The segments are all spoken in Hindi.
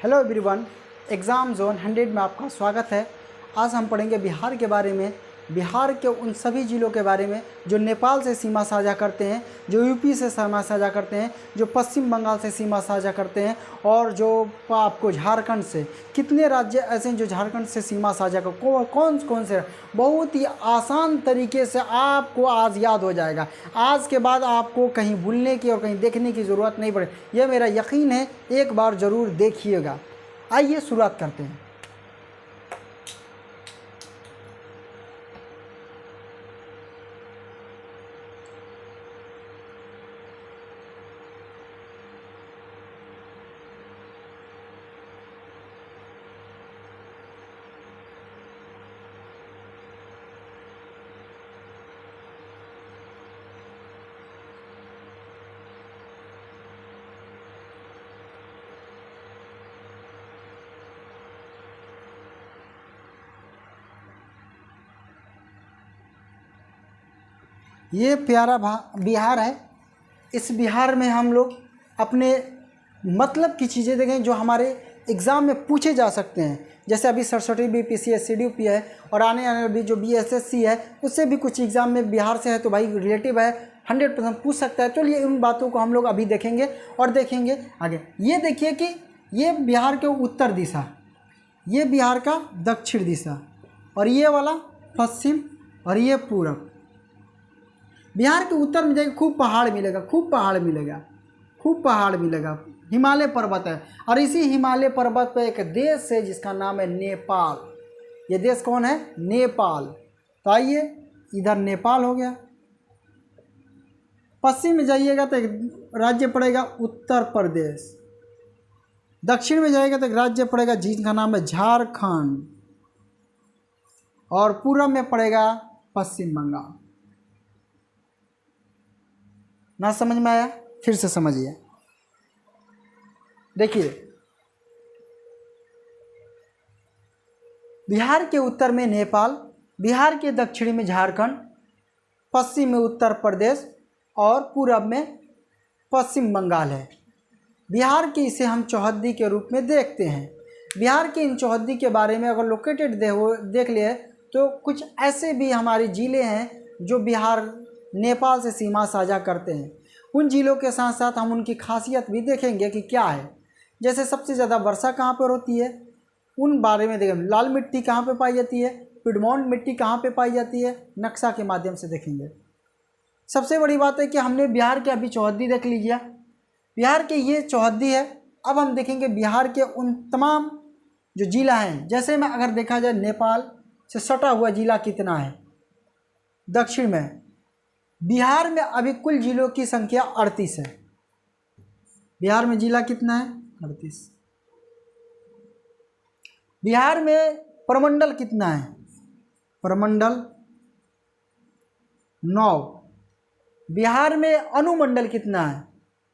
हेलो एवरीवन, एग्ज़ाम जोन 100 में आपका स्वागत है। आज हम पढ़ेंगे बिहार के बारे में, बिहार के उन सभी ज़िलों के बारे में जो नेपाल से सीमा साझा करते हैं, जो यूपी से सीमा साझा करते हैं, जो पश्चिम बंगाल से सीमा साझा करते हैं और जो आपको झारखंड से। कितने राज्य ऐसे हैं जो झारखंड से सीमा साझा कर कौन कौन से। बहुत ही आसान तरीके से आपको आज याद हो जाएगा। आज के बाद आपको कहीं भूलने की और कहीं देखने की ज़रूरत नहीं पड़े, यह मेरा यकीन है। एक बार ज़रूर देखिएगा। आइए शुरुआत करते हैं। ये प्यारा बिहार है। इस बिहार में हम लोग अपने मतलब की चीज़ें देखें जो हमारे एग्ज़ाम में पूछे जा सकते हैं। जैसे अभी सरस्वती बीपीसी है, सीडीपी है और आने वाले भी जो बीएसएससी है उससे भी कुछ एग्ज़ाम में बिहार से है, तो भाई रिलेटिव है, 100% पूछ सकता है। तो ये उन बातों को हम लोग अभी देखेंगे और देखेंगे आगे। ये देखिए कि ये बिहार के उत्तर दिशा, ये बिहार का दक्षिण दिशा और ये वाला पश्चिम और ये पूरब। बिहार के उत्तर में जाएगा खूब पहाड़ मिलेगा, खूब पहाड़ मिलेगा, खूब पहाड़ मिलेगा। हिमालय पर्वत है और इसी हिमालय पर्वत पे एक देश है जिसका नाम है नेपाल। ये देश कौन है? नेपाल। तो आइए, इधर नेपाल हो गया। पश्चिम में जाइएगा तो एक राज्य पड़ेगा उत्तर प्रदेश। दक्षिण में जाएगा तो एक राज्य पड़ेगा जिसका नाम है झारखंड और पूरब में पड़ेगा पश्चिम बंगाल। ना समझ में आया? फिर से समझिए। देखिए, बिहार के उत्तर में नेपाल, बिहार के दक्षिणी में झारखंड, पश्चिम में उत्तर प्रदेश और पूरब में पश्चिम बंगाल है। बिहार के इसे हम चौहद्दी के रूप में देखते हैं। बिहार के इन चौहद्दी के बारे में अगर लोकेटेड देख लिए तो कुछ ऐसे भी हमारे ज़िले हैं जो बिहार नेपाल से सीमा साझा करते हैं। उन ज़िलों के साथ साथ हम उनकी खासियत भी देखेंगे कि क्या है। जैसे सबसे ज़्यादा वर्षा कहाँ पर होती है, उन बारे में देखेंगे। लाल मिट्टी कहाँ पे पाई जाती है, पिडमौंट मिट्टी कहाँ पे पाई जाती है, नक्शा के माध्यम से देखेंगे। सबसे बड़ी बात है कि हमने बिहार के अभी चौहद्दी देख लीजिए। बिहार के ये चौहद्दी है। अब हम देखेंगे बिहार के उन तमाम जो ज़िला हैं। जैसे में अगर देखा जाए नेपाल से सटा हुआ ज़िला कितना है दक्षिण में। बिहार में अभी कुल जिलों की संख्या 38 है। बिहार में जिला कितना है? 38। बिहार में प्रमंडल कितना है? प्रमंडल 9। बिहार में अनुमंडल कितना है?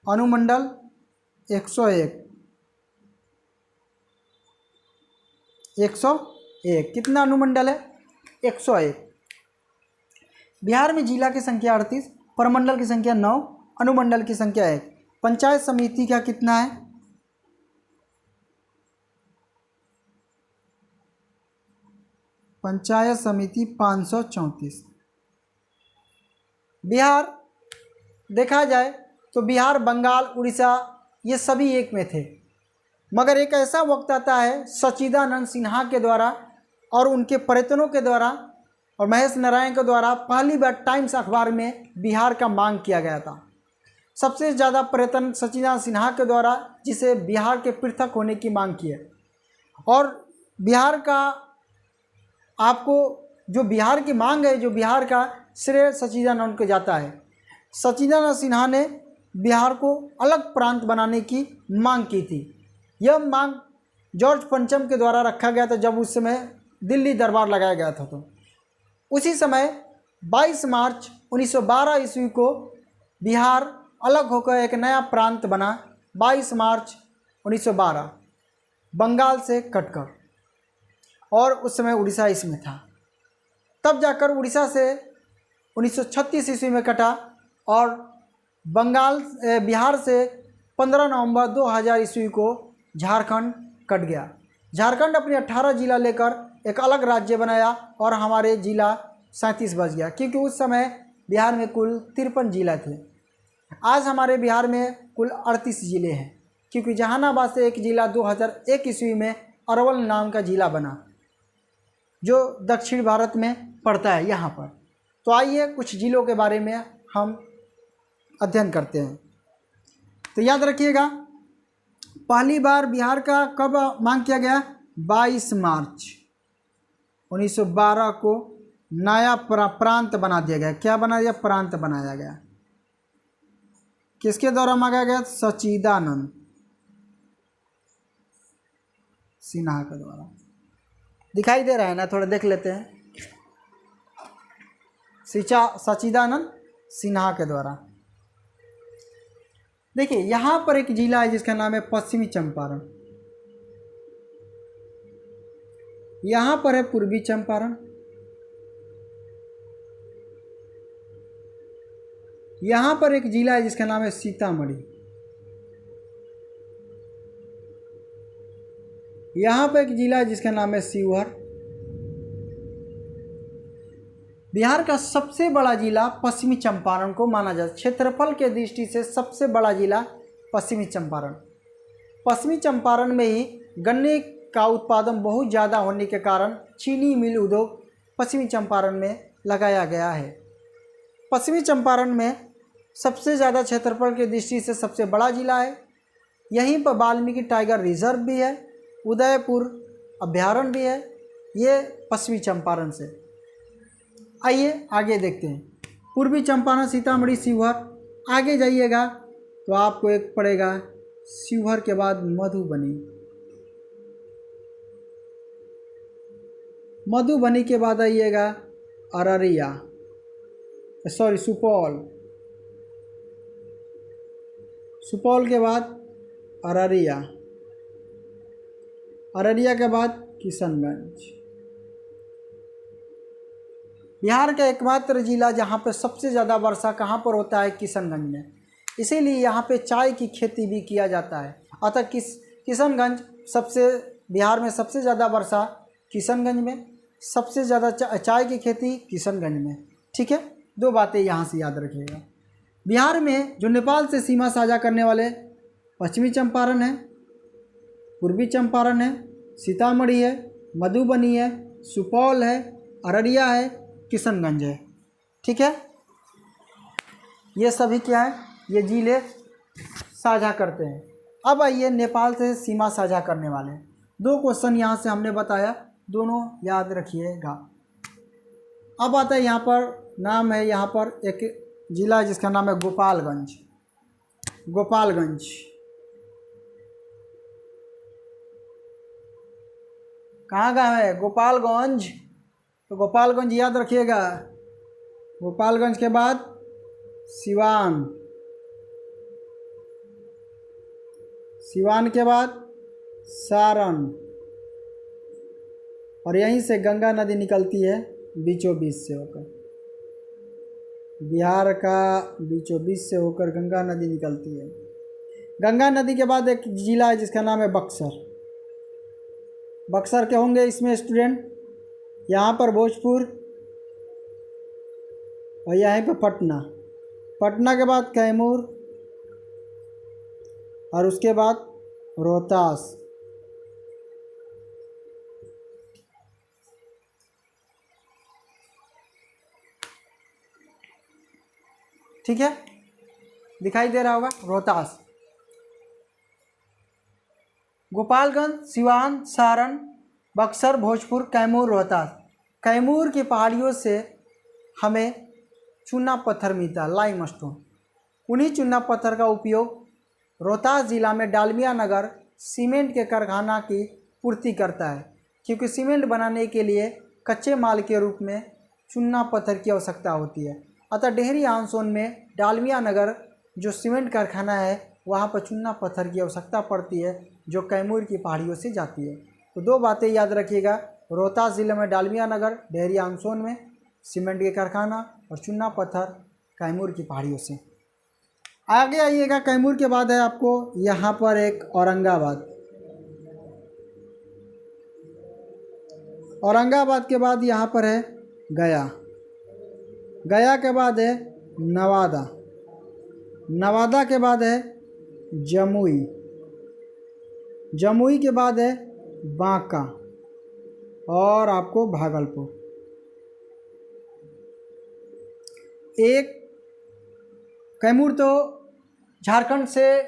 अनुमंडल 101। 101 कितना अनुमंडल है? 101। बिहार में जिला की संख्या 38, प्रमंडल की संख्या 9, अनुमंडल की संख्या 1। पंचायत समिति का कितना है? पंचायत समिति 534। बिहार देखा जाए तो बिहार, बंगाल, उड़ीसा ये सभी एक में थे, मगर एक ऐसा वक्त आता है सच्चिदानंद सिन्हा के द्वारा और उनके प्रयत्नों के द्वारा और महेश नारायण के द्वारा पहली बार टाइम्स अखबार में बिहार का मांग किया गया था। सबसे ज़्यादा प्रयत्न सच्चिदानंद सिन्हा के द्वारा, जिसे बिहार के पृथक होने की मांग की है। और बिहार का आपको जो बिहार की मांग है, जो बिहार का श्रेय सच्चिदानंद को जाता है। सच्चिदानंद सिन्हा ने बिहार को अलग प्रांत बनाने की मांग की थी। यह मांग जॉर्ज पंचम के द्वारा रखा गया था जब उस समय दिल्ली दरबार लगाया गया था। तो उसी समय 22 मार्च 1912 ईस्वी को बिहार अलग होकर एक नया प्रांत बना। 22 मार्च 1912 बंगाल से कटकर, और उस समय उड़ीसा इसमें था। तब जाकर उड़ीसा से 1936 ईस्वी में कटा और बिहार से 15 नवंबर 2000 ईस्वी को झारखंड कट गया। झारखंड अपने 18 जिला लेकर एक अलग राज्य बनाया और हमारे जिला 37 बच गया, क्योंकि उस समय बिहार में कुल 53 जिला थे। आज हमारे बिहार में कुल 38 ज़िले हैं, क्योंकि जहानाबाद से एक ज़िला 2001 ईस्वी में अरवल नाम का ज़िला बना, जो दक्षिण भारत में पड़ता है यहाँ पर। तो आइए कुछ ज़िलों के बारे में हम अध्ययन करते हैं। तो याद रखिएगा, पहली बार बिहार का कब मांग किया गया? 22 मार्च 1912 को नया प्रांत बना दिया गया। क्या बना दिया? प्रांत बनाया गया। किसके द्वारा मांगा गया? सच्चिदानंद सिन्हा के द्वारा। दिखाई दे रहा है ना? थोड़ा देख लेते हैं। सच्चिदानंद सिन्हा के द्वारा। देखिए, यहाँ पर एक जिला है जिसका नाम है पश्चिमी चंपारण, यहाँ पर है पूर्वी चंपारण, यहाँ पर एक जिला है जिसका नाम है सीतामढ़ी, यहाँ पर एक जिला है जिसका नाम है शिवहर। बिहार का सबसे बड़ा जिला पश्चिमी चंपारण को माना जाता है। क्षेत्रफल के दृष्टि से सबसे बड़ा जिला पश्चिमी चंपारण। पश्चिमी चंपारण में ही गन्ने का उत्पादन बहुत ज़्यादा होने के कारण चीनी मिल उद्योग पश्चिमी चंपारण में लगाया गया है। पश्चिमी चंपारण में सबसे ज़्यादा क्षेत्रफल की दृष्टि से सबसे बड़ा जिला है। यहीं पर वाल्मीकि टाइगर रिजर्व भी है, उदयपुर अभ्यारण्य भी है। ये पश्चिमी चंपारण से। आइए आगे देखते हैं। पूर्वी चंपारण, सीतामढ़ी, शिवहर। आगे जाइएगा तो आपको एक पड़ेगा शिवहर के बाद मधुबनी, मधुबनी के बाद आइएगा अररिया, सॉरी सुपौल, सुपौल के बाद अररिया, अररिया के बाद किशनगंज। बिहार का एकमात्र जिला जहाँ पर सबसे ज़्यादा वर्षा कहाँ पर होता है? किशनगंज में। इसीलिए यहाँ पे चाय की खेती भी किया जाता है। अतः किशनगंज बिहार में सबसे ज़्यादा वर्षा किशनगंज में, सबसे ज़्यादा चाय की खेती किशनगंज में। ठीक है, दो बातें यहाँ से याद रखिएगा। बिहार में जो नेपाल से सीमा साझा करने वाले पश्चिमी चंपारण है, पूर्वी चंपारण है, सीतामढ़ी है, मधुबनी है, सुपौल है, अररिया है, किशनगंज है। ठीक है, ये सभी क्या है? ये जिले साझा करते हैं। अब आइए नेपाल से सीमा साझा करने वाले दो क्वेश्चन यहाँ से हमने बताया, दोनों याद रखिएगा। अब आता है यहाँ पर नाम है, यहाँ पर एक जिला जिसका नाम है गोपालगंज। गोपालगंज कहाँ का है? गोपालगंज। तो गोपालगंज याद रखिएगा। गोपालगंज के बाद सिवान, सिवान के बाद सारण, और यहीं से गंगा नदी निकलती है बीचों बीच से होकर। बिहार का बीचों बीच से होकर गंगा नदी निकलती है। गंगा नदी के बाद एक जिला है जिसका नाम है बक्सर। बक्सर के होंगे इसमें स्टूडेंट? यहाँ पर भोजपुर और यहाँ पे पटना। पटना के बाद कैमूर और उसके बाद रोहतास। ठीक है, दिखाई दे रहा होगा रोहतास। गोपालगंज, सिवान, सारण, बक्सर, भोजपुर, कैमूर, रोहतास। कैमूर की पहाड़ियों से हमें चूना पत्थर मिलता है, लाइमस्टोन। उन्हीं चूना पत्थर का उपयोग रोहतास जिला में डालमिया नगर सीमेंट के कारखाना की पूर्ति करता है, क्योंकि सीमेंट बनाने के लिए कच्चे माल के रूप में चूना पत्थर की आवश्यकता होती है। अतः डेहरी आनसोन में डालमिया नगर जो सीमेंट कारखाना है, वहाँ पर चूना पत्थर की आवश्यकता पड़ती है, जो कैमूर की पहाड़ियों से जाती है। तो दो बातें याद रखिएगा, रोहतास जिले में डालमिया नगर, डेहरी आनसोन में सीमेंट के कारखाना, और चूना पत्थर कैमूर की पहाड़ियों से। आगे आइएगा, कैमूर के बाद है आपको यहाँ पर एक औरंगाबाद। औरंगाबाद के बाद यहाँ पर है गया, गया के बाद है नवादा, नवादा के बाद है जमुई, जमुई के बाद है बांका और आपको भागलपुर। एक कैमूर तो झारखंड से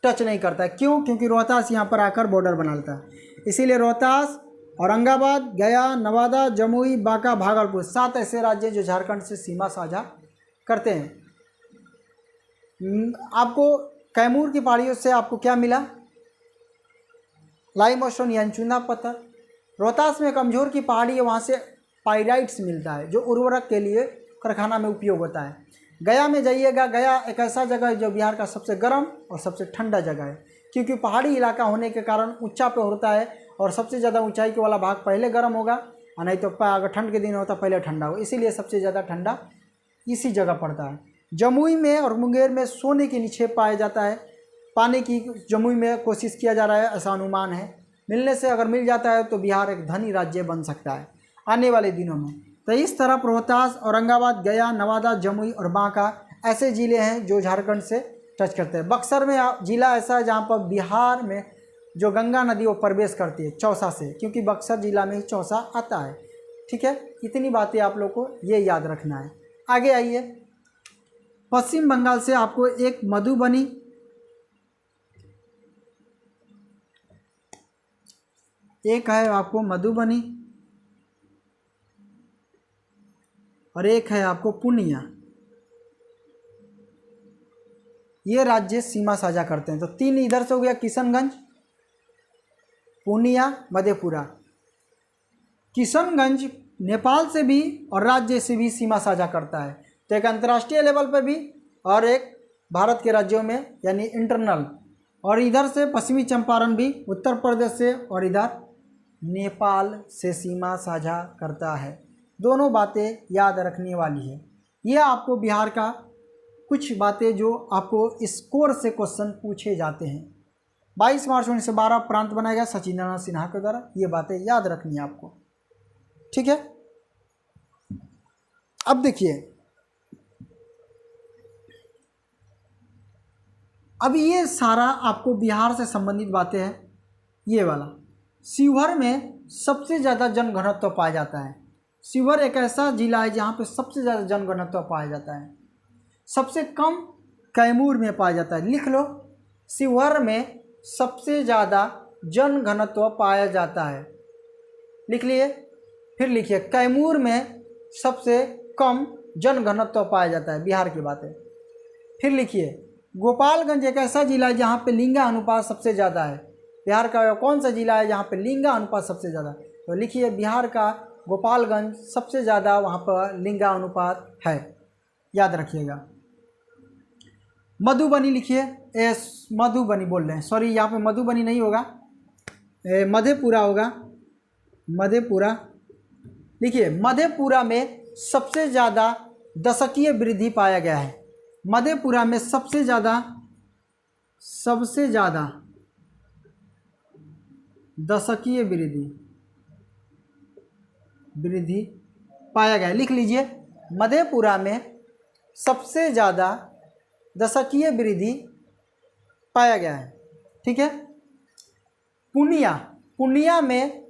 टच नहीं करता है, क्यों? क्योंकि रोहतास यहाँ पर आकर बॉर्डर बना लेता है, इसीलिए रोहतास, औरंगाबाद, गया, नवादा, जमुई, बांका, भागलपुर 7 ऐसे राज्य जो झारखंड से सीमा साझा करते हैं। आपको कैमूर की पहाड़ियों से आपको क्या मिला? लाइमस्टोन यानी चूना पत्थर। रोहतास में कमजोर की पहाड़ी है, वहाँ से पाइराइट्स मिलता है जो उर्वरक के लिए कारखाना में उपयोग होता है। गया में जाइएगा, गया एक ऐसा जगह है जो बिहार का सबसे गर्म और सबसे ठंडा जगह है, क्योंकि पहाड़ी इलाका होने के कारण ऊंचा पे होता है और सबसे ज़्यादा ऊंचाई के वाला भाग पहले गर्म होगा और नहीं तो अगर ठंड के दिन होता पहले ठंडा होगा, इसीलिए सबसे ज़्यादा ठंडा इसी जगह पड़ता है। जमुई में और मुंगेर में सोने की निक्षेप पाया जाता है, पाने की जमुई में कोशिश किया जा रहा है, ऐसा अनुमान है। मिलने से अगर मिल जाता है तो बिहार एक धनी राज्य बन सकता है आने वाले दिनों में। तो इस तरफ रोहतास, औरंगाबाद, गया, नवादा, जमुई और बांका ऐसे ज़िले हैं जो झारखंड से टच करते हैं। बक्सर में ज़िला ऐसा है जहाँ पर बिहार में जो गंगा नदी वो प्रवेश करती है चौसा से, क्योंकि बक्सर ज़िला में ही चौसा आता है। ठीक है, इतनी बातें आप लोग को ये याद रखना है। आगे आइए, पश्चिम बंगाल से आपको एक मधुबनी, एक है आपको मधुबनी और एक है आपको पूर्णिया, ये राज्य सीमा साझा करते हैं। तो 3 इधर से हो गया, किशनगंज, पूर्णिया, मधेपुरा। किशनगंज नेपाल से भी और राज्य से भी सीमा साझा करता है, तो एक अंतर्राष्ट्रीय लेवल पर भी और एक भारत के राज्यों में यानी इंटरनल। और इधर से पश्चिमी चंपारण भी उत्तर प्रदेश से और इधर नेपाल से सीमा साझा करता है। दोनों बातें याद रखने वाली है। ये आपको बिहार का कुछ बातें जो आपको स्कोर से क्वेश्चन पूछे जाते हैं। 22 मार्च 1912 प्रांत बनाया गया सचिंद्रनाथ सिन्हा के द्वारा, ये बातें याद रखनी है आपको। ठीक है, अब देखिए, अब ये सारा आपको बिहार से संबंधित बातें हैं। ये वाला शिवहर में सबसे ज़्यादा जनघनत्व पाया जाता है। शिवहर एक ऐसा जिला है जहाँ पे सबसे ज़्यादा जनघनत्व पाया जाता है। सबसे कम कैमूर में पाया जाता है। लिख लो, शिवहर में सबसे ज़्यादा जनघनत्व पाया जाता है। लिख लिए, फिर लिखिए, कैमूर में सबसे कम जनघनत्व पाया जाता है। बिहार की बात है। फिर लिखिए, गोपालगंज एक ऐसा जिला है जहाँ पे लिंगा अनुपात सबसे ज़्यादा है। बिहार का कौन सा जिला है जहाँ पे लिंगा अनुपात सबसे ज़्यादा? तो लिखिए, बिहार का गोपालगंज सबसे ज़्यादा वहाँ पर लिंगा अनुपात है, याद रखिएगा। मधुबनी लिखिए, मधुबनी बोल रहे हैं, सॉरी, यहाँ पे मधुबनी नहीं होगा, मधेपुरा होगा, मधेपुरा। लिखिए, मधेपुरा में सबसे ज़्यादा दशकीय वृद्धि पाया गया है। मधेपुरा में सबसे ज़्यादा दशकीय वृद्धि पाया गया है। लिख लीजिए, मधेपुरा में सबसे ज़्यादा दशकीय वृद्धि पाया गया है। ठीक है, पूर्णिया में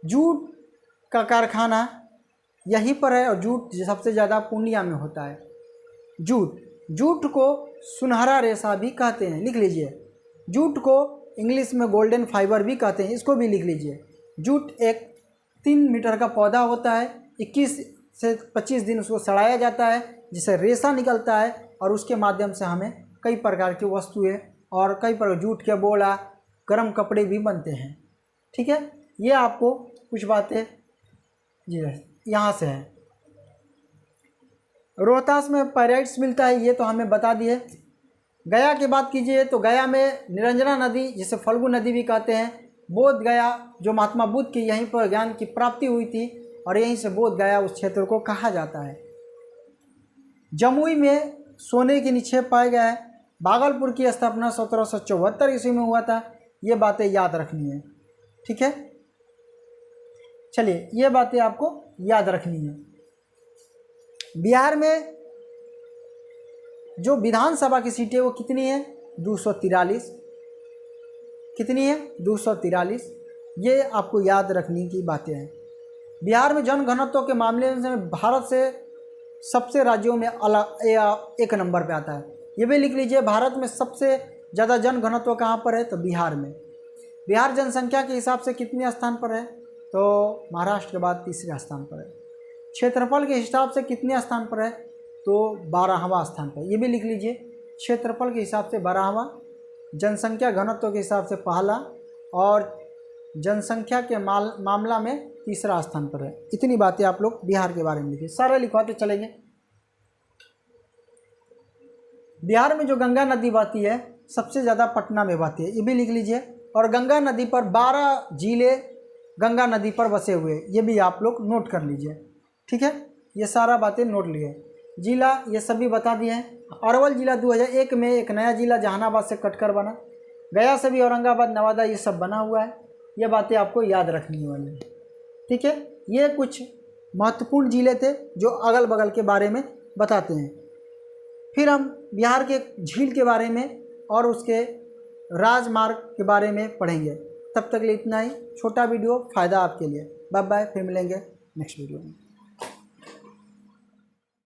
जूट का कारखाना यहीं पर है और जूट सबसे ज़्यादा पूर्णिया में होता है। जूट को सुनहरा रेशा भी कहते हैं। लिख लीजिए, जूट को इंग्लिश में गोल्डन फाइबर भी कहते हैं, इसको भी लिख लीजिए। जूट एक 3 मीटर का पौधा होता है, 21 से 25 दिन उसको सड़ाया जाता है, जिससे रेशा निकलता है और उसके माध्यम से हमें कई प्रकार की वस्तुएं और कई प्रकार जूट के बोला, गर्म कपड़े भी बनते हैं। ठीक है, ये आपको कुछ बातें जी यहाँ से है। रोहतास में पाइराइट्स मिलता है, ये तो हमें बता दिए। गया की बात कीजिए तो गया में निरंजना नदी, जिसे फल्गु नदी भी कहते हैं, बोध गया, जो महात्मा बुद्ध की यहीं पर ज्ञान की प्राप्ति हुई थी और यहीं से बोध गया उस क्षेत्र को कहा जाता है। जमुई में सोने की निक्षेप पाया गया है। भागलपुर की स्थापना 1774 ईस्वी में हुआ था। ये बातें याद रखनी है। ठीक है, चलिए ये बातें आपको याद रखनी है। बिहार में जो विधानसभा की सीटें वो कितनी है? 243। कितनी है? 243। ये आपको याद रखने की बातें हैं। बिहार में जनघनत्व के मामले में भारत से सबसे राज्यों में एक नंबर पे आता है। ये भी लिख लीजिए, भारत में सबसे ज़्यादा जनघनत्व कहाँ पर है? तो बिहार में। बिहार जनसंख्या के हिसाब से कितने स्थान पर है? तो महाराष्ट्र के बाद तीसरे स्थान पर है। क्षेत्रफल के हिसाब से कितने स्थान पर है? तो 12वां स्थान पर। ये भी लिख लीजिए, क्षेत्रफल के हिसाब से 12वां, जनसंख्या घनत्व के हिसाब से पहला, और जनसंख्या के मामला में तीसरा स्थान पर है। इतनी बातें आप लोग बिहार के बारे में लिखिए, सारा लिखवाते चलेंगे। बिहार में जो गंगा नदी बहती है सबसे ज़्यादा पटना में बहती है, ये भी लिख लीजिए। और गंगा नदी पर 12 जिले गंगा नदी पर बसे हुए, ये भी आप लोग नोट कर लीजिए, ठीक है। ये सारा बातें नोट लिए। जिला ये सभी बता दिए हैं। अरवल जिला 2001 में एक नया जिला जहानाबाद से कटकर बना। गया से भी औरंगाबाद, नवादा ये सब बना हुआ है। ये बातें आपको याद रखनी वाली है, ठीक है। ये कुछ महत्वपूर्ण जिले थे जो अगल बगल के बारे में बताते हैं। फिर हम बिहार के झील के बारे में और उसके राजमार्ग के बारे में पढ़ेंगे। तब तक के लिए इतना ही, छोटा वीडियो फ़ायदा आपके लिए। बाय बाय, फिर मिलेंगे नेक्स्ट वीडियो में।